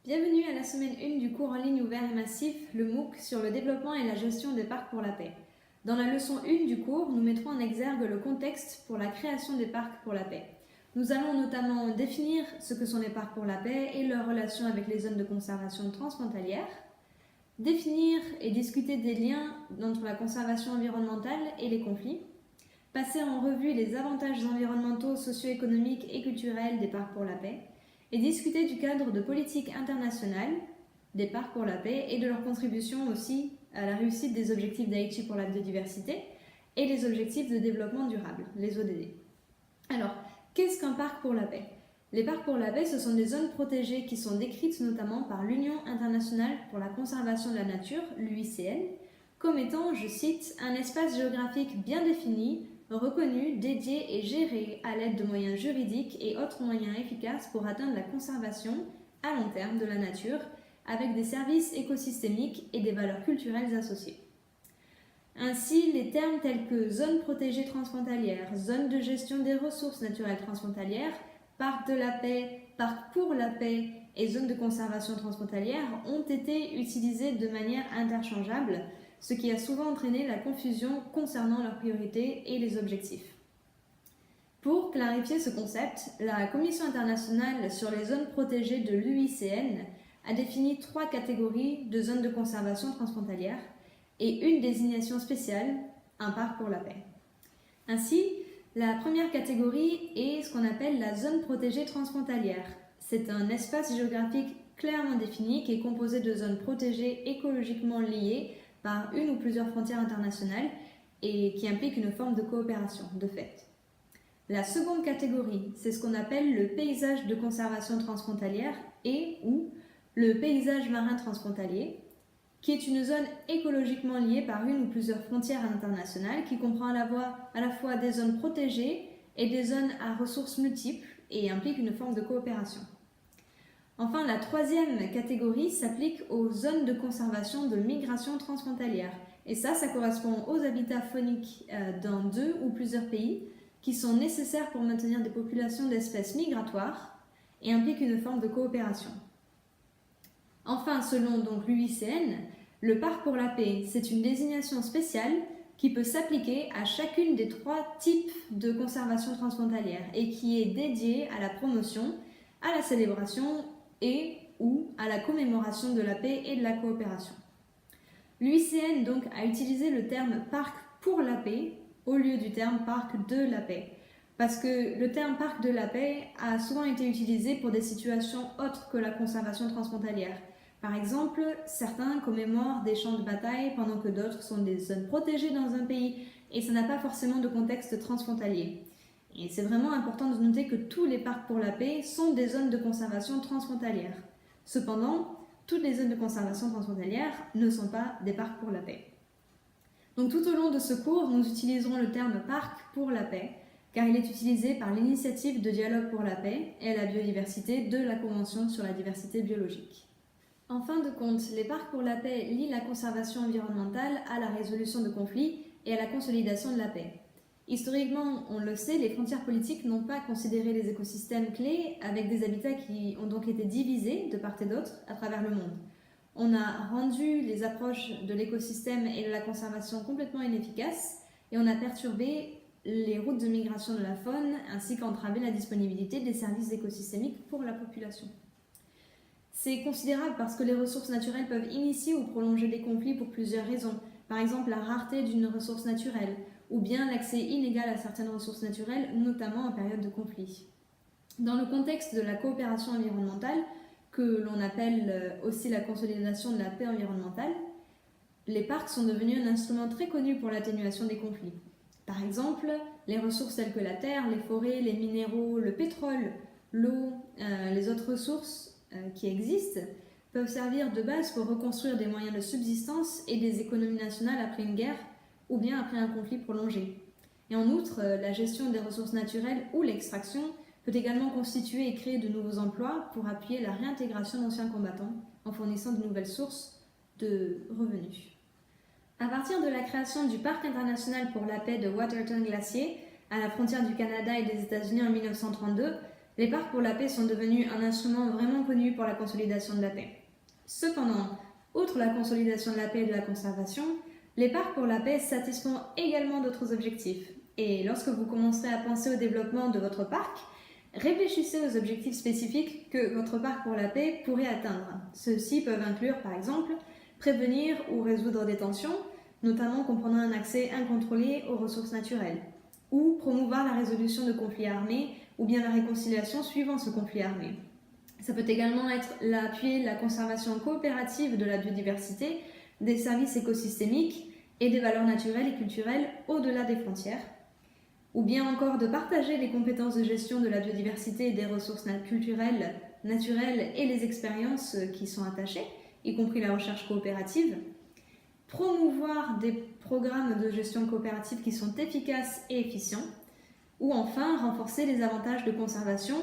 Bienvenue à la semaine 1 du cours en ligne ouvert et massif, le MOOC, sur le développement et la gestion des parcs pour la paix. Dans la leçon 1 du cours, nous mettrons en exergue le contexte pour la création des parcs pour la paix. Nous allons notamment définir ce que sont les parcs pour la paix et leur relation avec les zones de conservation transfrontalières, définir et discuter des liens entre la conservation environnementale et les conflits, passer en revue les avantages environnementaux, socio-économiques et culturels des parcs pour la paix, et discuter du cadre de politique internationale des parcs pour la paix et de leur contribution aussi à la réussite des objectifs d'Aichi pour la biodiversité et les objectifs de développement durable, les ODD. Alors, qu'est-ce qu'un parc pour la paix ? Les parcs pour la paix, ce sont des zones protégées qui sont décrites notamment par l'Union internationale pour la conservation de la nature, l'UICN, comme étant, je cite, un espace géographique bien défini, reconnu, dédié et géré à l'aide de moyens juridiques et autres moyens efficaces pour atteindre la conservation à long terme de la nature avec des services écosystémiques et des valeurs culturelles associées. Ainsi, les termes tels que zone protégée transfrontalière, zone de gestion des ressources naturelles transfrontalières, parc de la paix, parc pour la paix et zone de conservation transfrontalière ont été utilisés de manière interchangeable, ce qui a souvent entraîné la confusion concernant leurs priorités et les objectifs. Pour clarifier ce concept, la Commission internationale sur les zones protégées de l'UICN a défini 3 catégories de zones de conservation transfrontalière et une désignation spéciale, un parc pour la paix. Ainsi, la première catégorie est ce qu'on appelle la zone protégée transfrontalière. C'est un espace géographique clairement défini qui est composé de zones protégées écologiquement liées par une ou plusieurs frontières internationales et qui implique une forme de coopération, de fait. La seconde catégorie, c'est ce qu'on appelle le paysage de conservation transfrontalière et ou le paysage marin transfrontalier, qui est une zone écologiquement liée par une ou plusieurs frontières internationales qui comprend à la fois des zones protégées et des zones à ressources multiples et implique une forme de coopération. Enfin, la troisième catégorie s'applique aux zones de conservation de migration transfrontalière. Et ça correspond aux habitats fauniques dans 2 ou plusieurs pays qui sont nécessaires pour maintenir des populations d'espèces migratoires et impliquent une forme de coopération. Enfin, selon donc l'UICN, le parc pour la paix, c'est une désignation spéciale qui peut s'appliquer à chacune des 3 types de conservation transfrontalière et qui est dédiée à la promotion, à la célébration et ou à la commémoration de la paix et de la coopération. L'UICN donc a utilisé le terme parc pour la paix au lieu du terme parc de la paix, parce que le terme parc de la paix a souvent été utilisé pour des situations autres que la conservation transfrontalière. Par exemple, certains commémorent des champs de bataille pendant que d'autres sont des zones protégées dans un pays et ça n'a pas forcément de contexte transfrontalier. Et c'est vraiment important de noter que tous les parcs pour la paix sont des zones de conservation transfrontalières. Cependant, toutes les zones de conservation transfrontalières ne sont pas des parcs pour la paix. Donc tout au long de ce cours, nous utiliserons le terme parc pour la paix, car il est utilisé par l'initiative de dialogue pour la paix et la biodiversité de la Convention sur la diversité biologique. En fin de compte, les parcs pour la paix lient la conservation environnementale à la résolution de conflits et à la consolidation de la paix. Historiquement, on le sait, les frontières politiques n'ont pas considéré les écosystèmes clés avec des habitats qui ont donc été divisés de part et d'autre à travers le monde. On a rendu les approches de l'écosystème et de la conservation complètement inefficaces et on a perturbé les routes de migration de la faune ainsi qu'entravé la disponibilité des services écosystémiques pour la population. C'est considérable parce que les ressources naturelles peuvent initier ou prolonger des conflits pour plusieurs raisons. Par exemple, la rareté d'une ressource naturelle ou bien l'accès inégal à certaines ressources naturelles, notamment en période de conflit. Dans le contexte de la coopération environnementale, que l'on appelle aussi la consolidation de la paix environnementale, les parcs sont devenus un instrument très connu pour l'atténuation des conflits. Par exemple, les ressources telles que la terre, les forêts, les minéraux, le pétrole, l'eau, les autres ressources qui existent peuvent servir de base pour reconstruire des moyens de subsistance et des économies nationales après une guerre ou bien après un conflit prolongé. Et en outre, la gestion des ressources naturelles ou l'extraction peut également constituer et créer de nouveaux emplois pour appuyer la réintégration d'anciens combattants en fournissant de nouvelles sources de revenus. À partir de la création du Parc international pour la paix de Waterton Glacier, à la frontière du Canada et des États-Unis en 1932, Les parcs pour la paix sont devenus un instrument vraiment connu pour la consolidation de la paix. Cependant, outre la consolidation de la paix et de la conservation, les parcs pour la paix satisfont également d'autres objectifs. Et lorsque vous commencerez à penser au développement de votre parc, réfléchissez aux objectifs spécifiques que votre parc pour la paix pourrait atteindre. Ceux-ci peuvent inclure, par exemple, prévenir ou résoudre des tensions, notamment comprenant un accès incontrôlé aux ressources naturelles, ou promouvoir la résolution de conflits armés ou bien la réconciliation suivant ce conflit armé. Ça peut également être appuyer la conservation coopérative de la biodiversité, des services écosystémiques et des valeurs naturelles et culturelles au-delà des frontières, ou bien encore de partager les compétences de gestion de la biodiversité et des ressources culturelles, naturelles et les expériences qui y sont attachées, y compris la recherche coopérative, promouvoir des programmes de gestion coopérative qui sont efficaces et efficients, ou enfin renforcer les avantages de conservation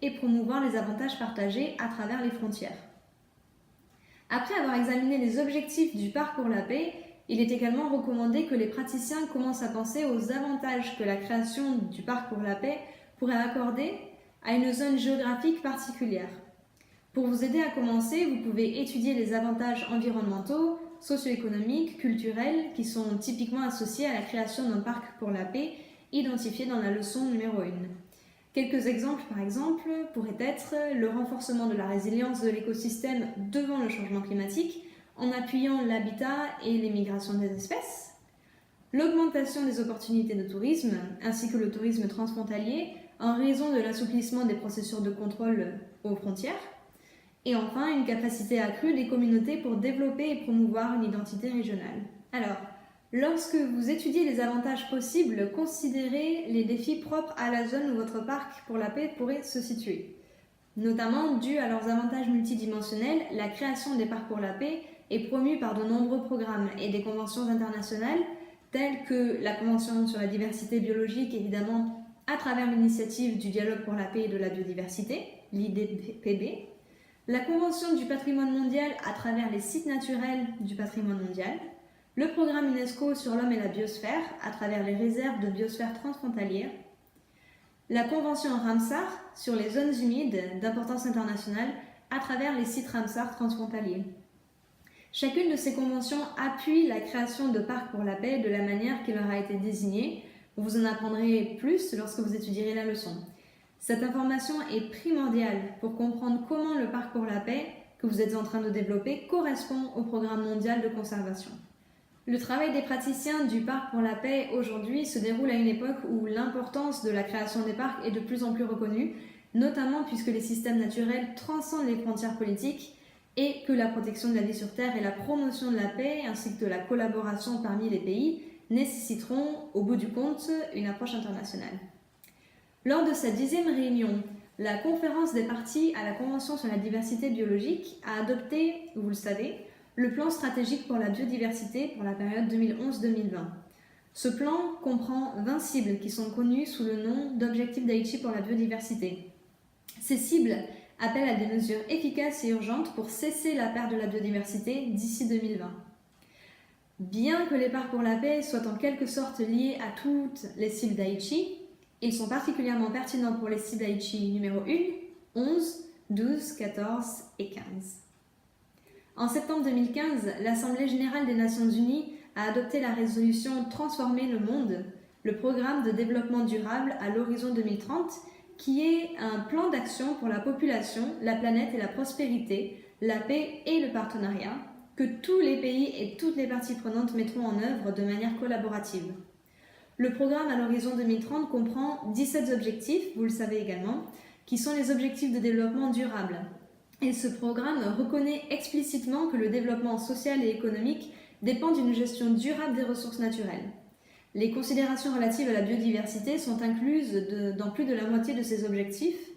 et promouvoir les avantages partagés à travers les frontières. Après avoir examiné les objectifs du parc pour la paix, il est également recommandé que les praticiens commencent à penser aux avantages que la création du parc pour la paix pourrait accorder à une zone géographique particulière. Pour vous aider à commencer, vous pouvez étudier les avantages environnementaux, socio-économiques, culturels qui sont typiquement associés à la création d'un parc pour la paix identifié dans la leçon numéro 1. Quelques exemples, par exemple, pourraient être le renforcement de la résilience de l'écosystème devant le changement climatique en appuyant l'habitat et les migrations des espèces, l'augmentation des opportunités de tourisme ainsi que le tourisme transfrontalier en raison de l'assouplissement des processus de contrôle aux frontières, et enfin une capacité accrue des communautés pour développer et promouvoir une identité régionale. Alors, lorsque vous étudiez les avantages possibles, considérez les défis propres à la zone où votre parc pour la paix pourrait se situer. Notamment dû à leurs avantages multidimensionnels, la création des parcs pour la paix est promue par de nombreux programmes et des conventions internationales telles que la Convention sur la diversité biologique, évidemment à travers l'initiative du dialogue pour la paix et de la biodiversité, l'IDPB, la Convention du patrimoine mondial à travers les sites naturels du patrimoine mondial, le programme UNESCO sur l'homme et la biosphère à travers les réserves de biosphère transfrontalières, la Convention Ramsar sur les zones humides d'importance internationale à travers les sites Ramsar transfrontaliers. Chacune de ces conventions appuie la création de parcs pour la paix de la manière qui leur a été désignée. Vous en apprendrez plus lorsque vous étudierez la leçon. Cette information est primordiale pour comprendre comment le parc pour la paix que vous êtes en train de développer correspond au programme mondial de conservation. Le travail des praticiens du parc pour la paix aujourd'hui se déroule à une époque où l'importance de la création des parcs est de plus en plus reconnue, notamment puisque les systèmes naturels transcendent les frontières politiques et que la protection de la vie sur Terre et la promotion de la paix ainsi que de la collaboration parmi les pays nécessiteront, au bout du compte, une approche internationale. Lors de sa 10e réunion, la conférence des parties à la Convention sur la diversité biologique a adopté, vous le savez, le plan stratégique pour la biodiversité pour la période 2011-2020. Ce plan comprend 20 cibles qui sont connues sous le nom d'Objectifs d'Aichi pour la biodiversité. Ces cibles appellent à des mesures efficaces et urgentes pour cesser la perte de la biodiversité d'ici 2020. Bien que les parcs pour la paix soient en quelque sorte liés à toutes les cibles d'Aichi, ils sont particulièrement pertinents pour les cibles d'Aichi numéro 1, 11, 12, 14 et 15. En septembre 2015, l'Assemblée générale des Nations unies a adopté la résolution Transformer le monde, le programme de développement durable à l'horizon 2030, qui est un plan d'action pour la population, la planète et la prospérité, la paix et le partenariat, que tous les pays et toutes les parties prenantes mettront en œuvre de manière collaborative. Le programme à l'horizon 2030 comprend 17 objectifs, vous le savez également, qui sont les objectifs de développement durable. Et ce programme reconnaît explicitement que le développement social et économique dépend d'une gestion durable des ressources naturelles. Les considérations relatives à la biodiversité sont incluses dans plus de la moitié de ces objectifs,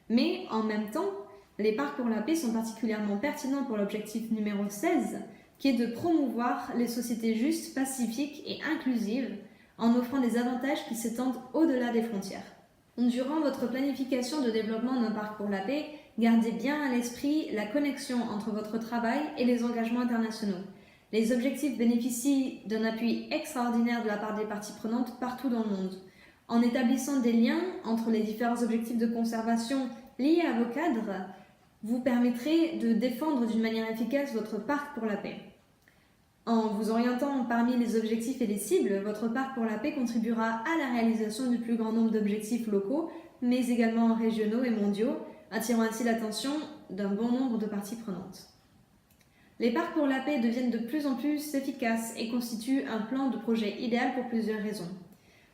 mais en même temps, les parcs pour la paix sont particulièrement pertinents pour l'objectif numéro 16, qui est de promouvoir les sociétés justes, pacifiques et inclusives en offrant des avantages qui s'étendent au-delà des frontières. Durant votre planification de développement d'un parc pour la paix, gardez bien à l'esprit la connexion entre votre travail et les engagements internationaux. Les objectifs bénéficient d'un appui extraordinaire de la part des parties prenantes partout dans le monde. En établissant des liens entre les différents objectifs de conservation liés à vos cadres, vous permettrez de défendre d'une manière efficace votre parc pour la paix. En vous orientant parmi les objectifs et les cibles, votre parc pour la paix contribuera à la réalisation du plus grand nombre d'objectifs locaux, mais également régionaux et mondiaux, attirant ainsi l'attention d'un bon nombre de parties prenantes. Les parcs pour la paix deviennent de plus en plus efficaces et constituent un plan de projet idéal pour plusieurs raisons.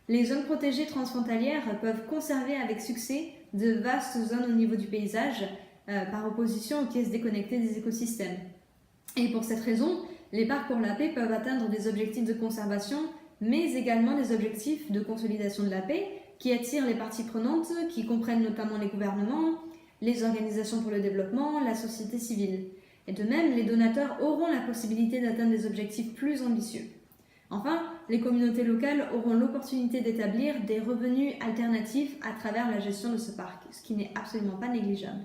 Les zones protégées transfrontalières peuvent conserver avec succès de vastes zones au niveau du paysage, par opposition aux pièces déconnectées des écosystèmes. Et pour cette raison, les parcs pour la paix peuvent atteindre des objectifs de conservation, mais également des objectifs de consolidation de la paix qui attirent les parties prenantes, qui comprennent notamment les gouvernements, les organisations pour le développement, la société civile. Et de même, les donateurs auront la possibilité d'atteindre des objectifs plus ambitieux. Enfin, les communautés locales auront l'opportunité d'établir des revenus alternatifs à travers la gestion de ce parc, ce qui n'est absolument pas négligeable.